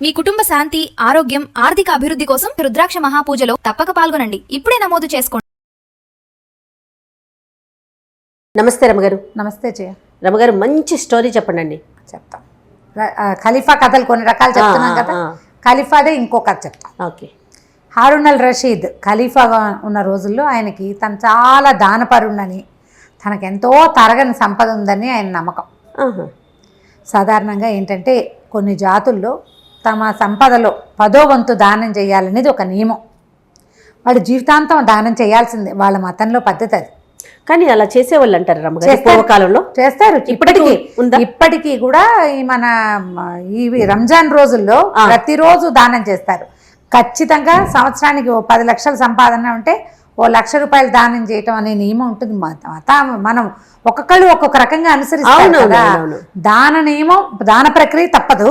మీ కుటుంబ శాంతి, ఆరోగ్యం, ఆర్థిక అభివృద్ధి కోసం రుద్రాక్ష మహాపూజలో తప్పక పాల్గొనండి. ఇప్పుడే నమోదు చేసుకోండి. నమస్తే రమగారు. నమస్తే జయ. రమగారు, మంచి స్టోరీ చెప్పండి. చెప్తాం. ఖలీఫా కథలు కొన్ని రకాలు చెప్తున్నాం కదా, ఖలీఫాదే ఇంకో కథ చెప్తాం. ఓకే. హారూన్ అల్ రషీద్ ఖలీఫాగా ఉన్న రోజుల్లో ఆయనకి తను చాలా దానపరుణని, తనకెంతో తరగని సంపద ఉందని ఆయన నమ్మకం. సాధారణంగా ఏంటంటే కొన్ని జాతుల్లో తమ సంపదలో 10వ వంతు దానం చేయాలనేది ఒక నియమం. వాళ్ళు జీవితాంతం దానం చేయాల్సిందే, వాళ్ళ మతంలో పద్ధతి అది. కానీ అలా చేసేవాళ్ళు అంటారు రమగారు, పూర్వకాలంలో చేస్తారు. ఇప్పటికీ కూడా మన ఈ రంజాన్ రోజుల్లో ప్రతిరోజు దానం చేస్తారు. ఖచ్చితంగా సంవత్సరానికి 10 లక్షల సంపాదన ఉంటే 1 లక్ష రూపాయలు దానం చేయటం అనే నియమం ఉంటుంది. మనం ఒక్కొక్కళ్ళు ఒక్కొక్క రకంగా అనుసరిస్తారు కదా. దాన నియమం, దాన ప్రక్రియ తప్పదు.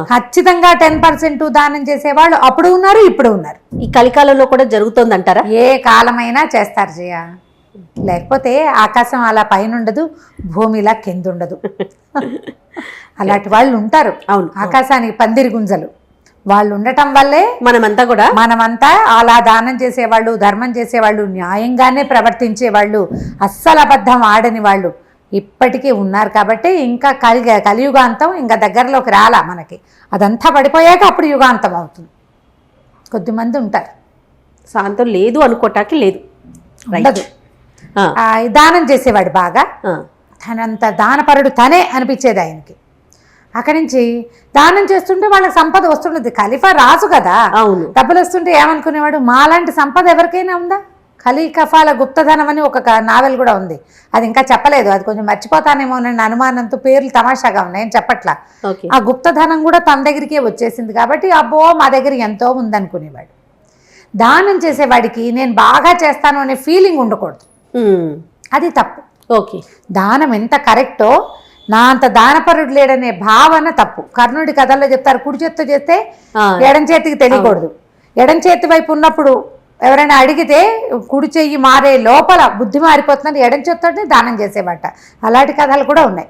ఖచ్చితంగా 10% దానం చేసేవాళ్ళు అప్పుడు ఉన్నారు, ఇప్పుడు ఉన్నారు. ఈ కలికాలంలో కూడా జరుగుతుంది అంటారా? ఏ కాలమైనా చేస్తారు జయ. లేకపోతే ఆకాశం అలా పైన ఉండదు, భూమి ఇలా కింద ఉండదు. అలాంటి వాళ్ళు ఉంటారు. అవును, ఆకాశానికి పందిరి గుంజలు వాళ్ళు ఉండటం వల్లే మనమంతా అలా దానం చేసేవాళ్ళు, ధర్మం చేసేవాళ్ళు, న్యాయంగానే ప్రవర్తించేవాళ్ళు, అస్సలు అబద్ధం ఆడని వాళ్ళు ఇప్పటికీ ఉన్నారు. కాబట్టి ఇంకా కలియుగాంతం ఇంకా దగ్గరలోకి రాలా మనకి. అదంతా పడిపోయాక అప్పుడు యుగాంతం అవుతుంది. కొద్దిమంది ఉంటారు. శాంతం లేదు అనుకోటానికి లేదు, ఉండదు. దానం చేసేవాడు బాగా, తనంత దానపరుడు తనే అనిపించేది ఆయనకి. అక్కడి నుంచి దానం చేస్తుంటే వాళ్ళకి సంపద వస్తుండేది. ఖలీఫా రాజు కదా, అవును, డబ్బులు వస్తుంటే ఏమనుకునేవాడు, మాలాంటి సంపద ఎవరికైనా ఉందా? ఖలీఫాల గుప్తధనం అని ఒక నావెల్ కూడా ఉంది, అది ఇంకా చెప్పలేదు. అది కొంచెం మర్చిపోతానేమో నన్ను అనుమానంతో, పేర్లు తమాషాగా ఉన్నాయి, ఏం చెప్పట్లా. ఆ గుప్తధనం కూడా తన దగ్గరికే వచ్చేసింది కాబట్టి అబ్బో మా దగ్గర ఎంతో ఉందనుకునేవాడు. దానం చేసేవాడికి నేను బాగా చేస్తాను అనే ఫీలింగ్ ఉండకూడదు, అది తప్పు. ఓకే, దానం ఎంత కరెక్టో నా అంత దానపరుడు లేడనే భావన తప్పు. కర్ణుడి కథల్లో చెప్తారు, కుడి చేతితో చేస్తే ఎడం చేతికి తెలియకూడదు. ఎడం చేతి వైపు ఉన్నప్పుడు ఎవరైనా అడిగితే కుడి చెయ్యి మారే లోపల బుద్ధి మారిపోతుందని ఎడం చేతితోనే దానం చేసేవాట. అలాంటి కథలు కూడా ఉన్నాయి.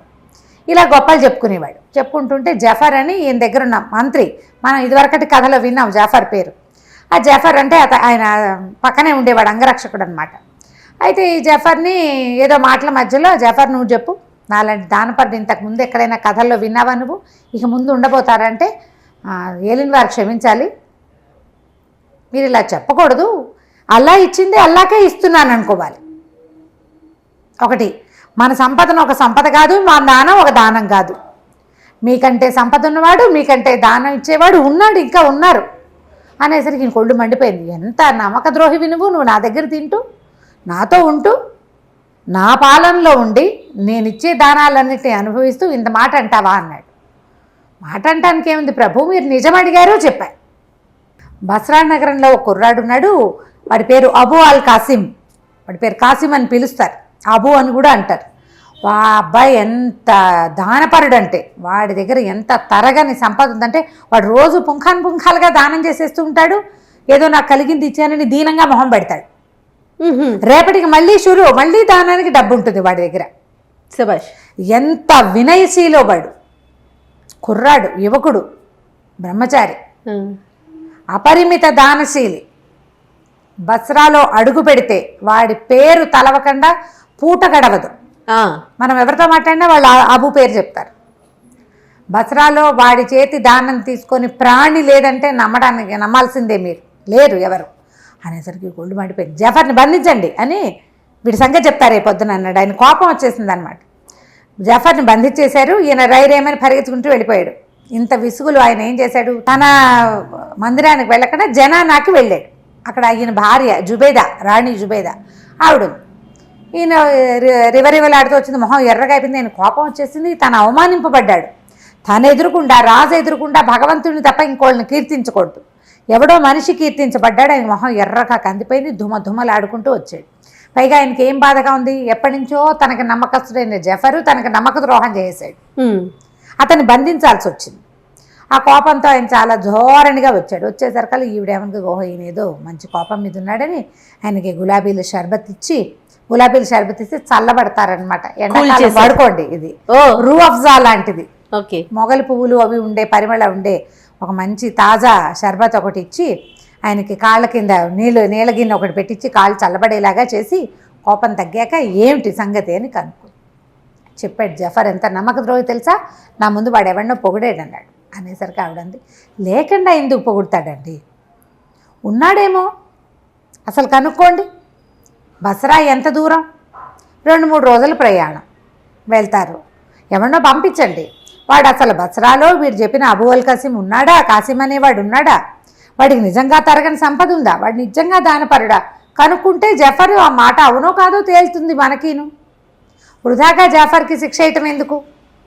ఇలా గొప్పలు చెప్పుకునేవాడు. చెప్పుకుంటుంటే జఫర్ అని ఈయన దగ్గర ఉన్న మంత్రి, మనం ఇదివరకటి కథలో విన్నాం జఫర్ పేరు. ఆ జఫర్ అంటే ఆయన పక్కనే ఉండేవాడు, అంగరక్షకుడు అనమాట. అయితే ఈ జఫర్ని ఏదో మాటల మధ్యలో, జఫర్ నువ్వు చెప్పు, నాలాంటి దానపరుడు ఇంతకు ముందు ఎక్కడైనా కథల్లో విన్నావా నువ్వు, ఇక ముందు ఉండబోతారంటే, ఏలిన వారు క్షమించాలి, మీరు ఇలా చెప్పకూడదు, అల్లా ఇచ్చింది అల్లాకే ఇస్తున్నాను అనుకోవాలి. ఒకటి, మన సంపదను ఒక సంపద కాదు, మా దానం ఒక దానం కాదు. మీకంటే సంపద ఉన్నవాడు, మీకంటే దానం ఇచ్చేవాడు ఉన్నాడు, ఇంకా ఉన్నారు అనేసరికి ఇంకొళ్ళు మండిపోయింది. ఎంత నమ్మక ద్రోహివి నువ్వు నా దగ్గర తింటూ, నాతో ఉంటూ, నా పాలనలో ఉండి నేనిచ్చే దానాలన్నిటిని అనుభవిస్తూ ఇంత మాట అంటావా అన్నాడు. మాట అంటానికి ఏముంది ప్రభు, మీరు నిజం అడిగారో చెప్పారు. బస్రా నగరంలో ఒక కుర్రాడు ఉన్నాడు, వాడి పేరు అబూ అల్ కాసిం. వాడి పేరు కాసిం అని పిలుస్తారు, అబూ అని కూడా అంటారు. వా అబ్బాయి ఎంత దానపరుడు అంటే, వాడి దగ్గర ఎంత తరగని సంపద ఉందంటే, వాడు రోజు పుంఖాలుగా దానం చేసేస్తూ ఉంటాడు. ఏదో నాకు కలిగింది ఇచ్చానని దీనంగా మొహం పెడతాడు. రేపటికి మళ్ళీ దానానికి డబ్బు ఉంటుంది వాడి దగ్గర. శభాష్, ఎంత వినయశీలో వాడు. కుర్రాడు, యువకుడు, బ్రహ్మచారి, అపరిమిత దానశీలి. బస్రాలో అడుగు పెడితే వాడి పేరు తలవకుండా పూట గడవదు. మనం ఎవరితో మాట్లాడినా వాళ్ళు అబూ పేరు చెప్తారు. బస్రాలో వాడి చేతి దానం తీసుకొని ప్రాణి లేదంటే నమ్మాల్సిందే, మీరు లేరు ఎవరు అనేసరికి గొళ్ళు మండిపోయింది. జఫర్ని బంధించండి అని వీడి సంగతి చెప్తారు రేపు పొద్దున అన్నాడు. ఆయన కోపం వచ్చేసింది అనమాట. జఫర్ని బంధించేశారు. ఈయన రైరేమని పరిగెత్తుకుంటూ వెళ్ళిపోయాడు. ఇంత విసుగులు ఆయన ఏం చేశాడు, తన మందిరానికి వెళ్ళకుండా జనానాకి వెళ్ళాడు. అక్కడ ఈయన భార్య జుబేదా, రాణి జుబేదా ఆవిడ. ఈయన రివరివలాడుతూ వచ్చింది, మొహం ఎర్రగా అయిపోయింది. ఆయన కోపం వచ్చేసింది. తను అవమానింపబడ్డాడు. తను ఎదురుకుండా, రాజు ఎదురుకుండా భగవంతుడిని తప్ప ఇంకోళ్ళని కీర్తించకూడదు. ఎవడో మనిషి కీర్తించబడ్డాడు. ఆయన మొహం ఎర్రగా కందిపోయింది. ధుమధుమలాడుకుంటూ వచ్చాడు. పైగా ఆయనకి ఏం బాధగా ఉంది, ఎప్పటి నుంచో తనకి నమ్మకస్తుడైన జఫరు తనకి నమ్మక ద్రోహం చేశాడు. అతన్ని బంధించాల్సి వచ్చింది. ఆ కోపంతో ఆయన చాలా ధోరణిగా వచ్చాడు. వచ్చేసరికి ఈవిడేమనుకో, ఓహో ఈయన ఏదో మంచి కోపం మీద ఉన్నాడని ఆయనకి గులాబీల షర్బత్ ఇచ్చి చల్లబడతారనమాట. ఎండాకాలం పడుకోండి, ఇది రూ అఫ్జా లాంటిది, మొగలి పువ్వులు అవి ఉండే పరిమళ ఉండే ఒక మంచి తాజా షర్బత్ ఒకటి ఇచ్చి ఆయనకి కాళ్ళ కింద నీళ్ళ గిన్నె ఒకటి పెట్టించి కాళ్ళు చల్లబడేలాగా చేసి కోపం తగ్గాక ఏమిటి సంగతి అని కనుక్కో చెప్పాడు. జఫర్ ఎంత నమ్మక ద్రోహి తెలుసా, నా ముందు వాడు ఎవరినో పొగిడాడు అన్నాడు. అనేసరికి ఆవిడంది, లేకుండా ఎందుకు పొగుడతాడండి, ఉన్నాడేమో అసలు కనుక్కోండి. బసరా ఎంత దూరం, 2-3 రోజుల ప్రయాణం, వెళ్తారు. ఎవరినో పంపించండి. వాడు అసలు బసరాలో మీరు చెప్పిన అబూ అల్ కాసిం ఉన్నాడా, కాసిం అనేవాడు ఉన్నాడా, వాడికి నిజంగా తరగని సంపద ఉందా, వాడు నిజంగా దానపరుడా, కనుక్కుంటే జఫర్ ఆ మాట అవునో కాదో తేలుతుంది మనకిను. వృధాగా జాఫర్కి శిక్ష వేయటం ఎందుకు,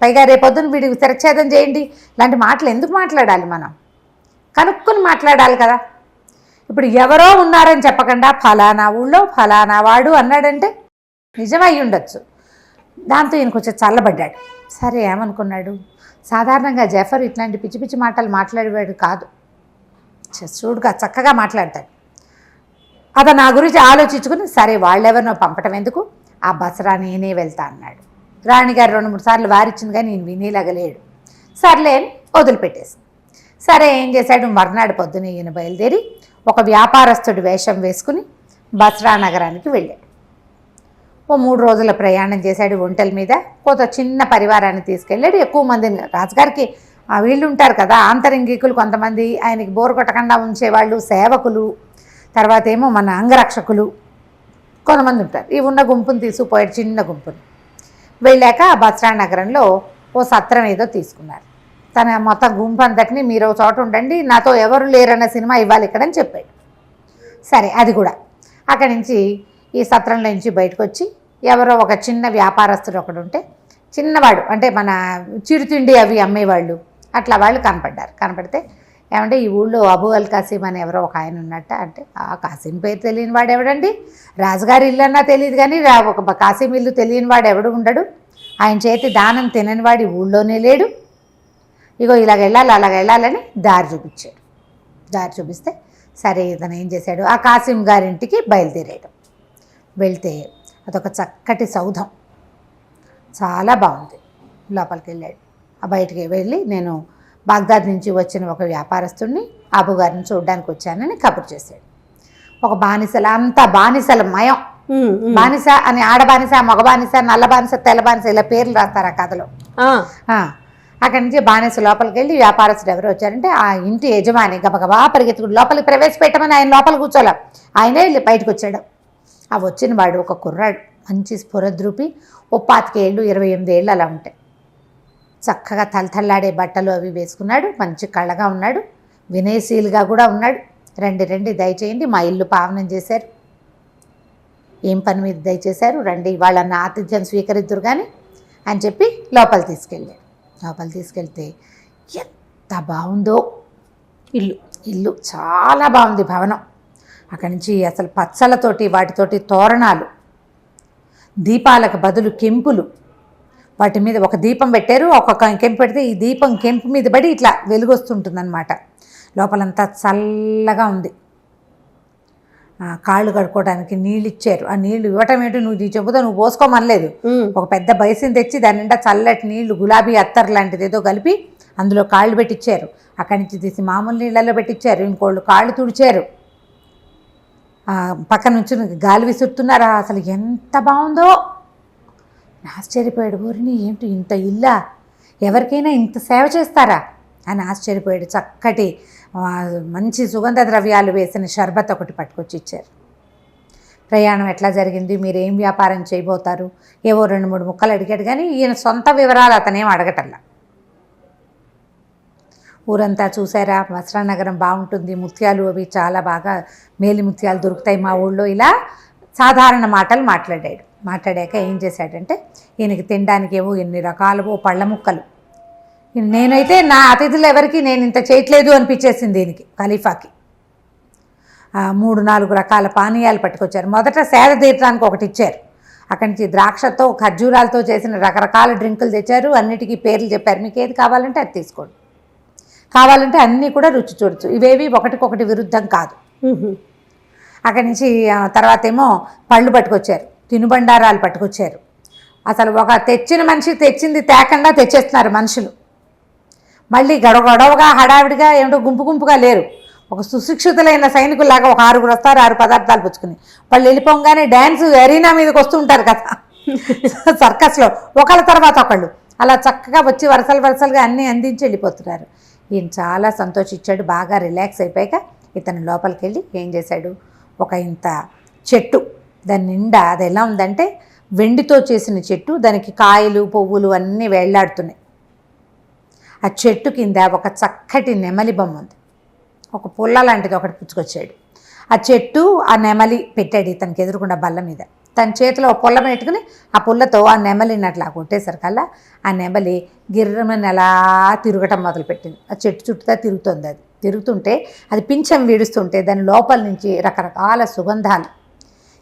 పైగా రేపొద్దున వీడికి శిరచ్ఛేదం చేయండి, ఇలాంటి మాటలు ఎందుకు మాట్లాడాలి, మనం కనుక్కొని మాట్లాడాలి కదా. ఇప్పుడు ఎవరో ఉన్నారని చెప్పకుండా ఫలానా ఊళ్ళో ఫలానా వాడు అన్నాడంటే నిజమై ఉండొచ్చు. దాంతో ఈయన కొంచెం చల్లబడ్డాడు. సరే ఏమనుకున్నాడు, సాధారణంగా జఫర్ ఇట్లాంటి పిచ్చి పిచ్చి మాటలు మాట్లాడేవాడు కాదు, చూడుగా చక్కగా మాట్లాడతాడు. అతను నా గురించి ఆలోచించుకుని సరే వాళ్ళెవరినో పంపటం ఎందుకు, ఆ బసరా నేనే వెళ్తా అన్నాడు. రాణిగారు 2-3 సార్లు వారిచ్చింది కానీ నేను వినేలాగలేడు. సర్లే అని వదిలిపెట్టేసి సరే ఏం చేశాడు, మర్నాడు పొద్దున ఈయన బయలుదేరి ఒక వ్యాపారస్తుడి వేషం వేసుకుని బసరా నగరానికి వెళ్ళాడు. ఓ 3 రోజుల ప్రయాణం చేశాడు ఒంటెల మీద. కొంత చిన్న పరివారాన్ని తీసుకెళ్ళాడు. ఎక్కువ మందిని, రాజుగారికి వీళ్ళు ఉంటారు కదా ఆంతరంగికులు కొంతమంది, ఆయనకి బోరు కొట్టకుండా ఉంచేవాళ్ళు, సేవకులు, తర్వాత ఏమో మన అంగరక్షకులు కొంతమంది ఉంటారు. ఈ ఉన్న గుంపుని తీసుకుపోయాడు, చిన్న గుంపుని. వెళ్ళాక బసరా నగరంలో ఓ సత్రం ఏదో తీసుకున్నారు. తన మొత్తం గుంపు అంతటిని మీరు ఒక చోట ఉండండి, నాతో ఎవరు లేరన్న సినిమా ఇవ్వాలి ఇక్కడ అని చెప్పాడు. సరే అది కూడా అక్కడి నుంచి ఈ సత్రంలో నుంచి బయటకు వచ్చి ఎవరో ఒక చిన్న వ్యాపారస్తుడు ఒకడు ఉంటే, చిన్నవాడు అంటే మన చిరుతిండి అవి అమ్మేవాళ్ళు అట్లా వాళ్ళు కనపడ్డారు. కనపడితే ఏమంటే ఈ ఊళ్ళో అబూ అల్ కాసిం అని ఎవరో ఒక ఆయన ఉన్నట్ట అంటే, ఆ కాసిం పేరు తెలియని వాడు ఎవడండి, రాజుగారి ఇల్లు అన్నా తెలియదు కానీ ఒక కాసిం ఇల్లు తెలియని వాడు ఎవడు ఉండడు, ఆయన చేతి దానం తినని వాడి ఊళ్ళోనే లేడు, ఇగో ఇలాగ వెళ్ళాలి అలాగ వెళ్ళాలని దారి చూపించాడు. దారి చూపిస్తే సరే ఇతను ఏం చేశాడు, ఆ కాసిం గారింటికి బయలుదేరాడు. వెళ్తే అదొక చక్కటి సౌధం, చాలా బాగుంది. లోపలికి వెళ్ళాడు. ఆ బయటికి వెళ్ళి నేను బాగ్దాద్ నుంచి వచ్చిన ఒక వ్యాపారస్తుడిని అబు గారిని చూడడానికి వచ్చానని కబురు చేశాడు. ఒక బానిసల అంతా బానిసల మయం, బానిస అని ఆడ బానిస, మగ బానిస, నల్ల బానిస, తెల్ల బానిస ఇలా పేర్లు రాస్తారు ఆ కథలో. అక్కడి నుంచి బానిస లోపలికి వెళ్ళి వ్యాపారస్తుడు ఎవరు వచ్చారంటే ఆ ఇంటి యజమాని గబగబా పరిగెత్తుకుడు లోపలికి ప్రవేశపెట్టమని ఆయన లోపలికి కూర్చోలే, ఆయనే వెళ్ళి బయటకు వచ్చాడు. ఆ వచ్చిన వాడు ఒక కుర్రాడు, మంచి స్ఫురద్రూపి, 25 ఏళ్ళు 28 ఏళ్ళు అలా ఉంటాయి. చక్కగా తలతల్లాడే బట్టలు అవి వేసుకున్నాడు, మంచి కళ్ళగా ఉన్నాడు, వినయశీలుగా కూడా ఉన్నాడు. రండి దయచేయండి, మా ఇల్లు పావనం చేశారు, ఏం పని మీద దయచేశారు, రండి వాళ్ళన్న ఆతిథ్యం స్వీకరిద్దురు కానీ అని చెప్పి లోపల తీసుకెళ్ళాడు. లోపల తీసుకెళ్తే ఎంత బాగుందో ఇల్లు చాలా బాగుంది భవనం. అక్కడి నుంచి అసలు పచ్చలతోటి వాటితోటి తోరణాలు, దీపాలకు బదులు కెంపులు, వాటి మీద ఒక దీపం పెట్టారు, ఒక కెంపు పెడితే ఈ దీపం కెంపు మీద పడి ఇట్లా వెలుగొస్తుంటుందన్నమాట. లోపలంతా చల్లగా ఉంది. కాళ్ళు కడుక్కోవడానికి నీళ్ళు ఇచ్చారు. ఆ నీళ్లు ఇవ్వటం ఏంటి, నువ్వు చెబుతా నువ్వు పోసుకోమనలేదు, ఒక పెద్ద బైసిని తెచ్చి దాని నిండా చల్లటి నీళ్లు గులాబీ అత్తర్ లాంటిది ఏదో కలిపి అందులో కాళ్ళు పెట్టించారు. అక్కడి నుంచి తీసి మామూలు నీళ్ళల్లో పెట్టించారు. ఇంకోళ్ళు కాళ్ళు తుడిచారు, పక్కన నుంచి గాలి విసురుతున్నారా. అసలు ఎంత బాగుందో, ఆశ్చర్యపోయాడు. ఊరిని ఏంటి ఇంత ఇల్లా, ఎవరికైనా ఇంత సేవ చేస్తారా అని ఆశ్చర్యపోయాడు. చక్కటి మంచి సుగంధ ద్రవ్యాలు వేసిన షర్బత్ ఒకటి పట్టుకొచ్చి ఇచ్చారు. ప్రయాణం ఎట్లా జరిగింది, మీరు ఏం వ్యాపారం చేయబోతారు, ఏవో 2-3 ముక్కలు అడిగాడు కానీ ఈయన సొంత వివరాలు అతనేం అడగటల్లా. ఊరంతా చూసారా, బసరా నగరం బాగుంటుంది, ముత్యాలు అవి చాలా బాగా మేలి ముత్యాలు దొరుకుతాయి మా ఊళ్ళో, ఇలా సాధారణ మాటలు మాట్లాడాడు. మాట్లాడాక ఏం చేశాడంటే ఈయనకి తినడానికి ఏవో ఎన్ని రకాలవో పళ్ళ ముక్కలు, నేనైతే నా అతిథులు ఎవరికి నేను ఇంత చేయట్లేదు అనిపించేసింది దీనికి ఖలీఫాకి. 3-4 రకాల పానీయాలు పట్టుకొచ్చారు. మొదట సేద తీర్చడానికి ఒకటి ఇచ్చారు. అక్కడి నుంచి ద్రాక్షతో ఖర్జూరాలతో చేసిన రకరకాల డ్రింకులు తెచ్చారు. అన్నిటికీ పేర్లు చెప్పారు, మీకు ఏది కావాలంటే అది తీసుకోండి, కావాలంటే అన్నీ కూడా రుచి చూడొచ్చు, ఇవేవి ఒకటికొకటి విరుద్ధం కాదు. అక్కడి నుంచి తర్వాత ఏమో పళ్ళు పట్టుకొచ్చారు, తినుబండారాలు పట్టుకొచ్చారు. అసలు ఒక తెచ్చిన మనిషి తెచ్చింది తేకుండా తెచ్చేస్తున్నారు మనుషులు. మళ్ళీ గొడవగా హడావిడిగా ఏమిటో గుంపుగా లేరు. ఒక సుశిక్షితులైన సైనికుల్లాగా ఒక 6 వస్తారు, 6 పదార్థాలు పుచ్చుకుని. వాళ్ళు వెళ్ళిపోగానే డ్యాన్స్ ఎరీనా మీదకి వస్తూ ఉంటారు కదా సర్కస్లో, ఒకళ్ళ తర్వాత ఒకళ్ళు అలా చక్కగా వచ్చి వరుసలుగా అన్నీ అందించి వెళ్ళిపోతున్నారు. ఈయన చాలా సంతోషించాడు. బాగా రిలాక్స్ అయిపోయాక ఇతను లోపలికి వెళ్ళి ఏం చేశాడు, ఒక ఇంత చెట్టు, దాని నిండా అది ఎలా ఉందంటే వెండితో చేసిన చెట్టు, దానికి కాయలు పువ్వులు అన్నీ వేళ్లాడుతున్నాయి. ఆ చెట్టు కింద ఒక చక్కటి నెమలి బొమ్మ ఉంది. ఒక పుల్ల లాంటిది ఒకటి పుచ్చుకొచ్చాడు. ఆ చెట్టు ఆ నెమలి పెట్టాడు ఇతనికి ఎదురుకుండా బల్ల మీద. తన చేతిలో పుల్ల పెట్టుకుని ఆ పుల్లతో ఆ నెమలిని అట్లా కొట్టేసరికల్లా ఆ నెమలి గిర్రమని అలా తిరగటం మొదలుపెట్టింది. ఆ చెట్టు చుట్టూ తిరుగుతుంది. అది తిరుగుతుంటే అది పింఛం వీడుస్తుంటే దాని లోపల నుంచి రకరకాల సుగంధాలు,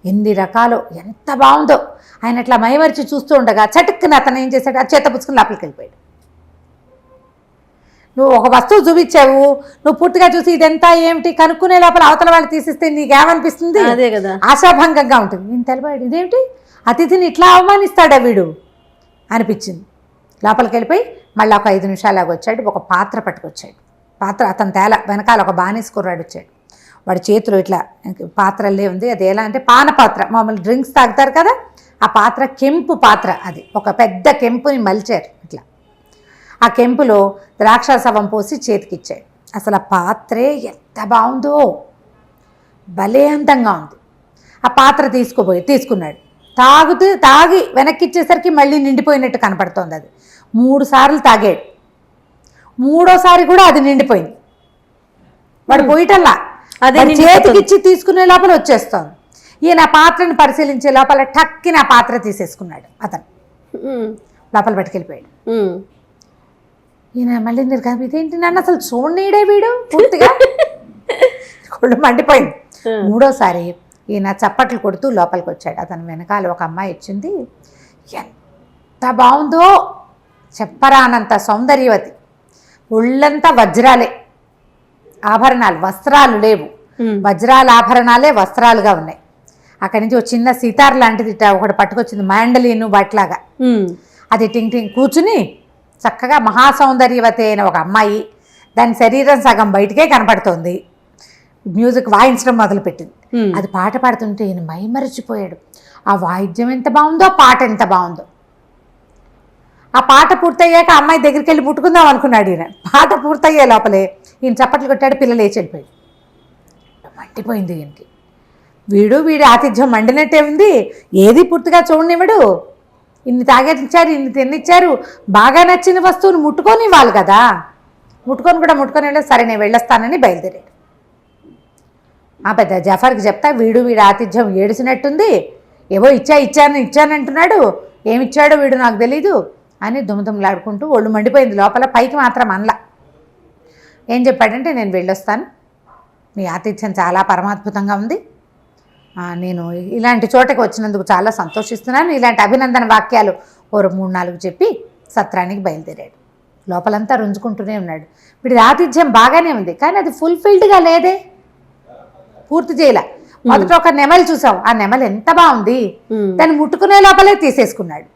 ఎన్ని రకాలు, ఎంత బాగుందో. ఆయన అట్లా మైమరిచి చూస్తూ ఉండగా చటుక్కున అతను ఏం చేశాడు, ఆ చేత పుచ్చుకుని లోపలికి వెళ్ళిపోయాడు. నువ్వు ఒక వస్తువు చూపించావు, నువ్వు పూర్తిగా చూసి ఇదంతా ఏమిటి కనుక్కునే లోపల అవతల వాళ్ళు తీసిస్తే నీకేమనిపిస్తుంది? అదే కదా, ఆశాభంగంగా ఉంటుంది. నేను తెలిపాడు, ఇదేమిటి అతిథిని ఇట్లా అవమానిస్తాడా వీడు అనిపించింది. లోపలికి వెళ్ళిపోయి మళ్ళీ ఒక 5 నిమిషాలాగా వచ్చాడు. ఒక పాత్ర పట్టుకొచ్చాడు. పాత్ర అతను తేల వెనకాల ఒక బానిస కుర్రాడు వచ్చాడు. వాడి చేతిలో ఇట్లా పాత్రలే ఉంది. అది ఎలా అంటే పాన పాత్ర, మామూలు డ్రింక్స్ తాగుతారు కదా ఆ పాత్ర, కెంపు పాత్ర. అది ఒక పెద్ద కెంపుని మలిచారు ఇట్లా. ఆ కెంపులో ద్రాక్షాసవం పోసి చేతికిచ్చాడు. అసలు ఆ పాత్రే ఎంత బాగుందో, భలే అందంగా ఉంది. ఆ పాత్ర తీసుకున్నాడు. తాగి వెనక్కి ఇచ్చేసరికి మళ్ళీ నిండిపోయినట్టు కనపడుతోంది. అది 3 సార్లు తాగాడు. 3వసారి కూడా అది నిండిపోయింది. వాడు పోయిటల్లా అదే చేతికిచ్చి తీసుకునే లోపల వచ్చేస్తోంది. ఈయన పాత్రను పరిశీలించే లోపల టక్కిన ఆ పాత్ర తీసేసుకున్నాడు. అతను లోపల పట్టుకెళ్ళిపోయాడు. ఈయన మళ్ళీ ఇదేంటి నన్ను అసలు చూడనీడే వీడు పూర్తిగా కొళ్ళు మండిపోయింది. 3వసారి ఈయన చప్పట్లు కొడుతూ లోపలికి వచ్చాడు. అతను వెనకాల ఒక అమ్మాయి వచ్చింది. ఎంత బాగుందో చెప్పరానంత సౌందర్యవతి, ఒళ్ళంతా వజ్రాలే, ఆభరణాలు, వస్త్రాలు లేవు, వజ్రాల ఆభరణాలే వస్త్రాలుగా ఉన్నాయి. అక్కడి నుంచి ఒక చిన్న సితార్ లాంటిది ఒకటి పట్టుకొచ్చింది, మ్యాండలీను బట్లాగా. అది టింగ్ టింగ్ కూర్చుని చక్కగా మహాసౌందర్యవతి అయిన ఒక అమ్మాయి, దాని శరీరం సగం బయటికే కనపడుతోంది. మ్యూజిక్ వాయించడం మొదలుపెట్టింది. అది పాట పాడుతుంటే ఈయన మైమరిచిపోయాడు. ఆ వాయిద్యం ఎంత బాగుందో, పాట ఎంత బాగుందో. ఆ పాట పూర్తయ్యాక అమ్మాయి దగ్గరికి వెళ్ళి ముట్టుకుందాం అనుకున్నాడు ఈయన. పాట పూర్తయ్యే లోపలే ఈయన చప్పట్లు కొట్టాడు. పిల్ల లేచి వెళ్ళిపోయాడు. మండిపోయింది ఈయనకి. వీడి ఆతిథ్యం మండినట్టే ఉంది. ఏది పూర్తిగా చూడనివ్వడు. ఇన్ని తాగేటిచ్చారు, ఇన్ని తిన్నిచ్చారు, బాగా నచ్చిన వస్తువును ముట్టుకొని ఇవ్వాలి కదా. ముట్టుకొని వెళ్ళి సరే నేను వెళ్ళొస్తానని బయలుదేరాడు. ఆ పెద్ద జఫర్కి చెప్తా, వీడి ఆతిథ్యం ఏడిసినట్టుంది, ఏవో ఇచ్చానంటున్నాడు, ఏమిచ్చాడో వీడు నాకు తెలీదు అని దుమ్ములాడుకుంటూ ఒళ్ళు మండిపోయింది లోపల. పైకి మాత్రం అనలా. ఏం చెప్పాడంటే, నేను వెళ్ళొస్తాను, మీ ఆతిథ్యం చాలా పరమాద్భుతంగా ఉంది, నేను ఇలాంటి చోటకి వచ్చినందుకు చాలా సంతోషిస్తున్నాను, ఇలాంటి అభినందన వాక్యాలు 3-4 చెప్పి సత్రానికి బయలుదేరాడు. లోపలంతా రుంజుకుంటూనే ఉన్నాడు. వీడి ఆతిథ్యం బాగానే ఉంది, కానీ అది ఫుల్ఫిల్డ్గా లేదే, పూర్తి చేయలే. మొదట ఒక నెమలి చూసాం, ఆ నెమలి ఎంత బాగుంది, దాన్ని ముట్టుకునే లోపలే తీసేసుకున్నాడు.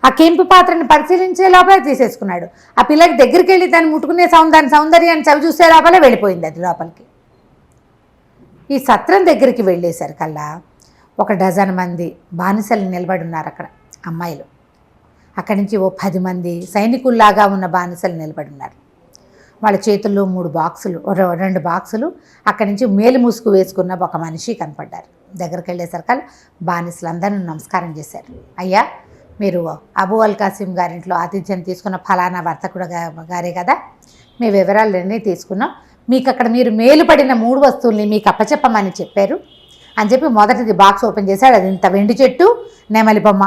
ఆ కెంపు పాత్రని పరిశీలించే లోపలే తీసేసుకున్నాడు. ఆ పిల్లకి దగ్గరికి వెళ్ళి దాన్ని ముట్టుకునే దాని సౌందర్యాన్ని చవి చూసే లోపలే వెళ్ళిపోయింది అది లోపలికి. ఈ సత్రం దగ్గరికి వెళ్ళేసరికల్లా ఒక 1 డజన్ మంది బానిసలు నిలబడి ఉన్నారు అక్కడ, అమ్మాయిలు. అక్కడి నుంచి ఓ 10 మంది సైనికుల్లాగా ఉన్న బానిసలు నిలబడి ఉన్నారు. వాళ్ళ చేతుల్లో 3 బాక్సులు, 2 బాక్సులు. అక్కడి నుంచి మేలు ముసుగు వేసుకున్న ఒక మనిషి కనపడ్డారు. దగ్గరికి వెళ్ళేసరికల్లా బానిసలందరూ నమస్కారం చేశారు. అయ్యా, మీరు అబూ అల్ కాసిం గారింట్లో ఆతిథ్యం తీసుకున్న ఫలానా వర్తకుడు గారే కదా, మీ వివరాలన్నీ తీసుకున్నాం, మీకు అక్కడ మీరు మేలుపడిన 3 వస్తువుల్ని మీకు అప్పచెప్పమని చెప్పారు అని చెప్పి మొదటిది బాక్స్ ఓపెన్ చేశాడు. అది ఇంత వెండి చెట్టు, నెమలి బొమ్మ.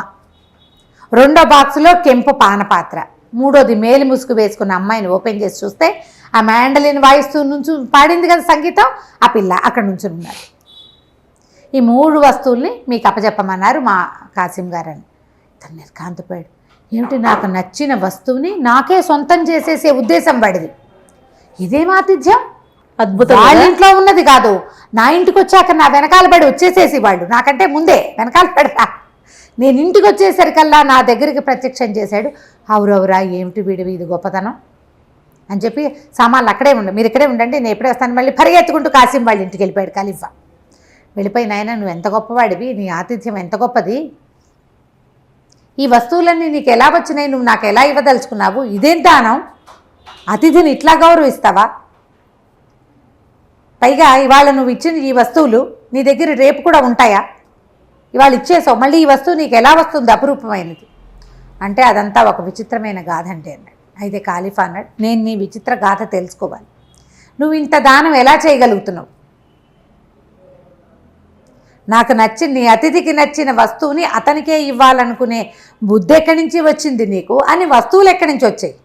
2వ బాక్సులో కెంపు పానపాత్ర. 3వది మేలు ముసుగు వేసుకున్న అమ్మాయిని ఓపెన్ చేసి చూస్తే ఆ మ్యాండలిన్ వాయిస్తూ నుంచి పాడింది కదా సంగీతం, ఆ పిల్ల అక్కడ నుంచి ఉన్నారు. ఈ 3 వస్తువుల్ని మీకు అప్పచెప్పమన్నారు మా కాసిం గారని. తను నిర్కాంతపోయాడు. ఏమిటి, నాకు నచ్చిన వస్తువుని నాకే సొంతం చేసేసే ఉద్దేశం పడింది, ఇదేం ఆతిథ్యం, అద్భుతం. వాళ్ళ ఇంట్లో ఉన్నది కాదు, నా ఇంటికి వచ్చాక నా వెనకాల పడి వచ్చేసేసి వాళ్ళు, నాకంటే ముందే వెనకాల పడరా, నేను ఇంటికి వచ్చేసరికల్లా నా దగ్గరికి ప్రత్యక్షం చేశాడు. అవురవురా, ఏమిటి వీడివి ఇది గొప్పతనం అని చెప్పి సామాన్లు అక్కడే ఉండు, మీరు ఇక్కడే ఉండండి, నేను ఎప్పుడే వస్తాను. మళ్ళీ పరిగెత్తుకుంటూ కాసిం వాళ్ళ ఇంటికి వెళ్ళిపోయాడు ఖలీఫా. వెళ్ళిపోయి, నాయన నువ్వు ఎంత గొప్పవాడివి, నీ ఆతిథ్యం ఎంత గొప్పది, ఈ వస్తువులన్నీ నీకు ఎలా వచ్చినాయి, నువ్వు నాకు ఎలా ఇవ్వదలుచుకున్నావు, ఇదేం దానం, అతిథిని ఇట్లా గౌరవిస్తావా, పైగా ఇవాళ నువ్వు ఇచ్చిన ఈ వస్తువులు నీ దగ్గర రేపు కూడా ఉంటాయా, ఇవాళ ఇచ్చేసావు, మళ్ళీ ఈ వస్తువు నీకు ఎలా వస్తుంది అపురూపమైనది అంటే అదంతా ఒక విచిత్రమైన గాథ అంటే అన్నాడు. అయితే ఖలీఫా అన్నాడు, నేను నీ విచిత్ర గాథ తెలుసుకోవాలి, నువ్వు ఇంత దానం ఎలా చేయగలుగుతున్నావు, నాకు నచ్చిన నీ అతిథికి నచ్చిన వస్తువుని అతనికే ఇవ్వాలనుకునే బుద్ధి ఎక్కడి నుంచి వచ్చింది నీకు, అని వస్తువులు ఎక్కడి నుంచి వచ్చాయి,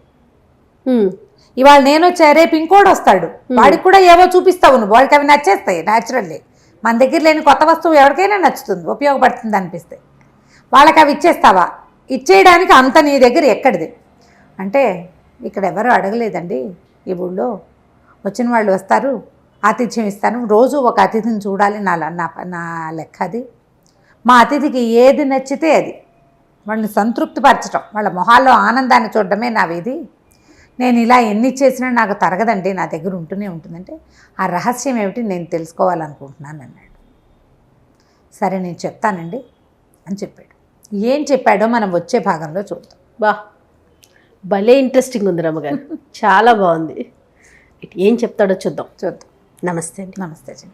ఇవాళ నేను వచ్చా రేపు ఇంకోటి వస్తాడు, వాడికి కూడా ఏవో చూపిస్తావు నువ్వు, వాడికి అవి నచ్చేస్తాయి న్యాచురల్లీ. మన దగ్గర లేని కొత్త వస్తువు ఎవరికైనా నచ్చుతుంది, ఉపయోగపడుతుంది అనిపిస్తే, వాళ్ళకి అవి ఇచ్చేస్తావా, ఇచ్చేయడానికి అంత నీ దగ్గర ఎక్కడిది అంటే, ఇక్కడ ఎవరు అడగలేదండి, ఈ ఊళ్ళో వచ్చిన వాళ్ళు వస్తారు, ఆతిథ్యం ఇస్తాను, రోజు ఒక అతిథిని చూడాలి, నా లెక్క అది, మా అతిథికి ఏది నచ్చితే అది, వాళ్ళని సంతృప్తిపరచడం, వాళ్ళ మొహాల్లో ఆనందాన్ని చూడడమే నా విధి, నేను ఇలా ఎన్ని చేసినా నాకు తరగదండి, నా దగ్గర ఉంటూనే ఉంటుందంటే ఆ రహస్యం ఏమిటి నేను తెలుసుకోవాలనుకుంటున్నాను అన్నాడు. సరే నేను చెప్తానండి అని చెప్పాడు. ఏం చెప్పాడో మనం వచ్చే భాగంలో చూద్దాం. బా, భలే ఇంట్రెస్టింగ్ ఉంది రమ్మగారు, చాలా బాగుంది. ఏం చెప్తాడో చూద్దాం. చూద్దాం. నమస్తే అండి. నమస్తే జీ.